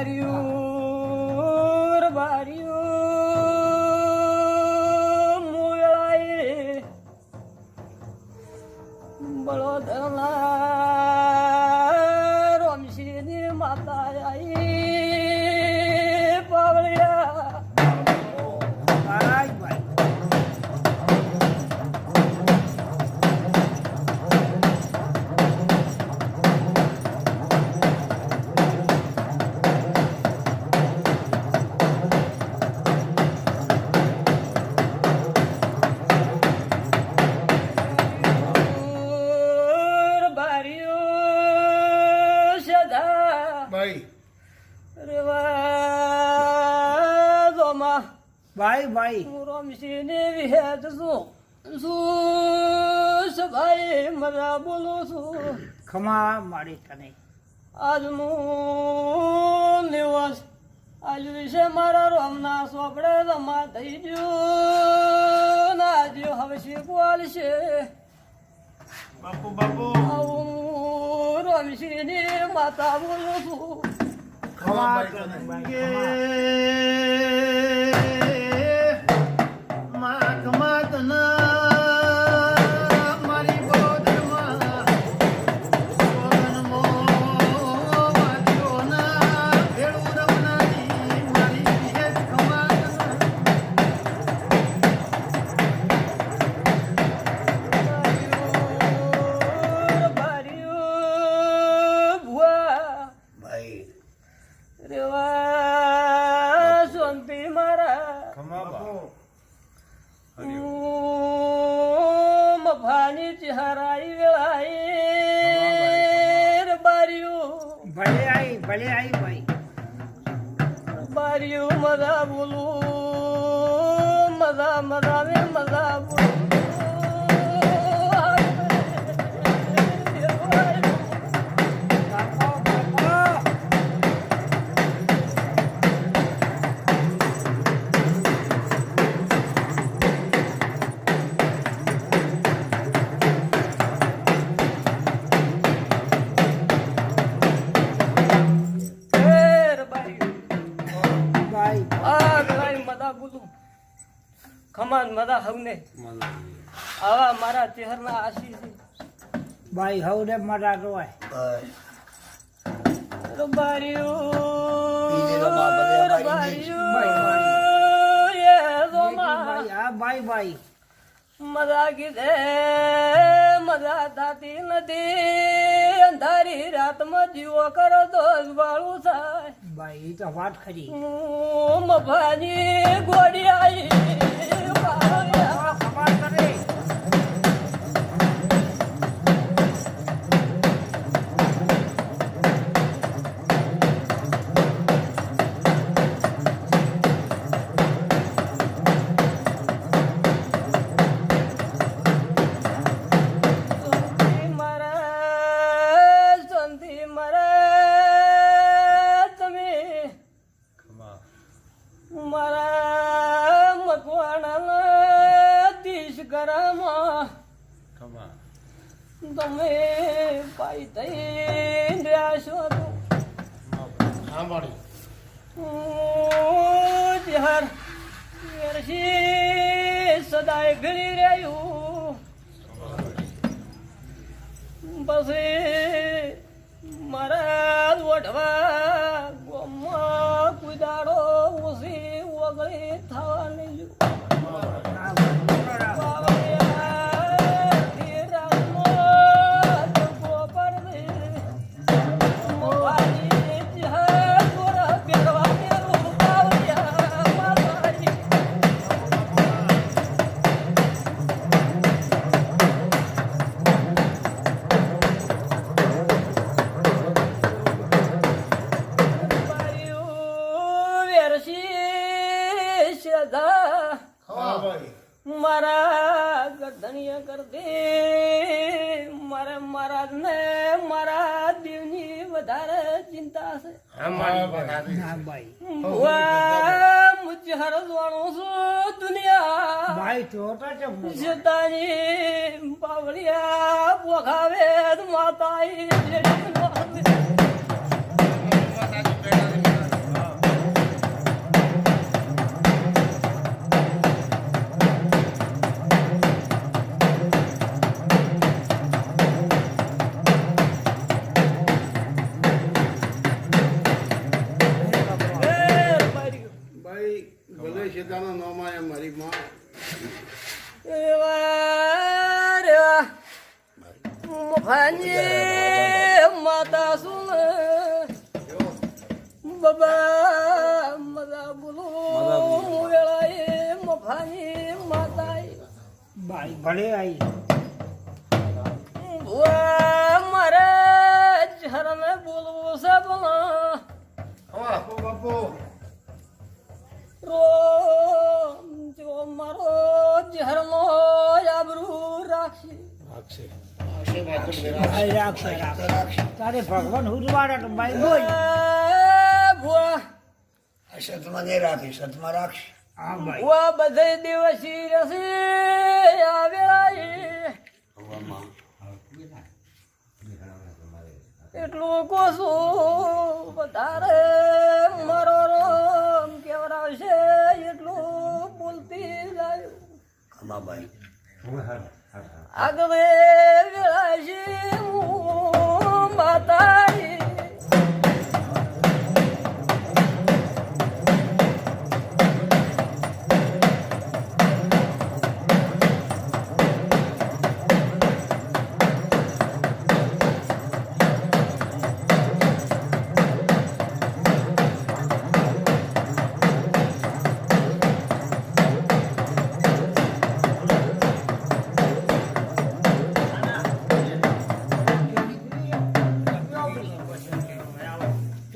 બાર્યું મુળાઈ બળોદના રોમશીની માતા આઈ પાવળિયા ભાઈ ભાઈ રોમશીની વિહેત છું ભાઈ મજા બોલું છું ખમા મારી તને આજનું દિવસ આજ વિશે મારા રોમના સોપડે જમા થઈ ગયું ને આજે હવે શીખવાડ છે બાપુ બાપુ આવું રોમશીની માતા બોલું છું ખમા મફાની ચહેરાઈ વેળાઈ બાર્યું ભલે આઈ ભાઈ બાર્યું મજા બોલું મજા બોલું ખમાન મદા હવને આવા મારા ચહેરના આશી છે ભાઈ હવને મારા રોય ભાઈ મજા કીધે મજા થતી નથી અંધારી રાતમાં જીવો કરો તો વાળું થાય ભાઈ તો વાત ખરી મફાની ગોળી આવી મારા મકવાણા દીશ ગરમા તમે પાઈ થઈ રહ્યા છો સદાય ભીડી રહ્યું પછી મારા વઢવા ગોમાં કુદાડો ઉસી ઓગળી થવાની મારા ગરદનિયા કર દે મારે મહારાજ ને મારા દેવની વધારે ચિંતા છે મુજે હરજવાણું છું દુનિયા ભાઈ તો જતાની પાવળિયા પોખાવે માતા મફાની માતા સુન બાબા મજા બોલો વેળાએ મફાની માતા બાઈ ભલે આવી મારે ઝરને બોલવું છે બોલા બાપુ બાપુ જો મારો ઝરનો આબરૂ રાખી બાઈ રાખશે રાખશે તારે ભગવાન હુજવાડે તો બાઈ બોલ ભુવા સતમાં નહીં રાખી સતમાં રાખશે હા બાઈ ભુવા બધે દિવસી રસી આવેલા એટલું કોશું વધારે મારો રોમ કેવરાવશે એટલું બોલતી જાય ખમાબાઈ આગળ વેળાશે હું માતાઈ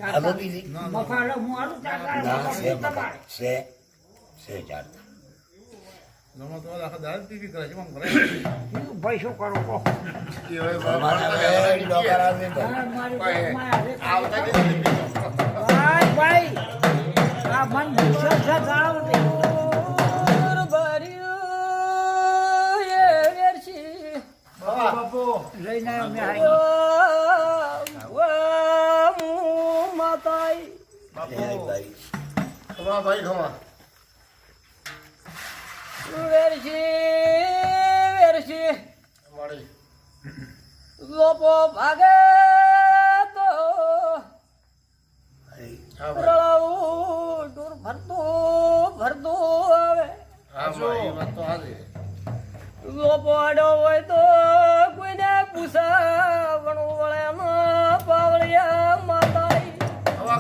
હાલો બીજી મફાળો હું આલું ના છે મફા છે ચાલતા નમો તો આખા દાળ ટીવી કરે છે મને ભાઈ શું કરું કહો અમારા ઘરે ડોકર આવે તો આવતા જ ભાઈ ભાઈ આ મન ભૂષણ છે જાવ તે બાપુ લઈને અમે આવી માતાઈ બાપુ ભાઈ ખમા ભાઈ ખમા વેરશી મારી લોપો ભાગે તો હા ભાઈ રળાવું દૂર ભરતું આવે હા ભાઈ એ વાત તો હારી લોપો આડો હોય તો કોઈને પૂછાવણું વળે ના પાવળિયા માતાઈ ખમા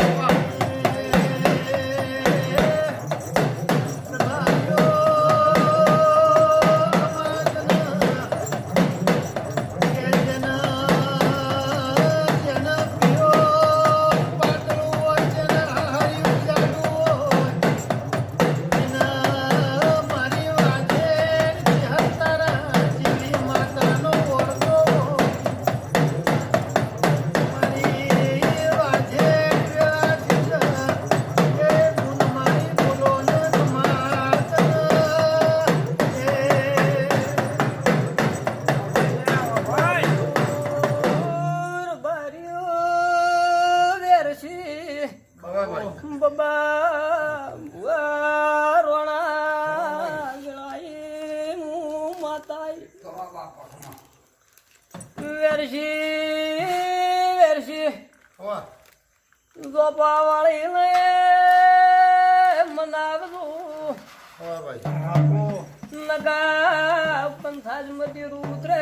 ખમા ગોપાવાળી મનાવતું ખમા ભાઈ નગા પંથાજ મતી રૂત્રે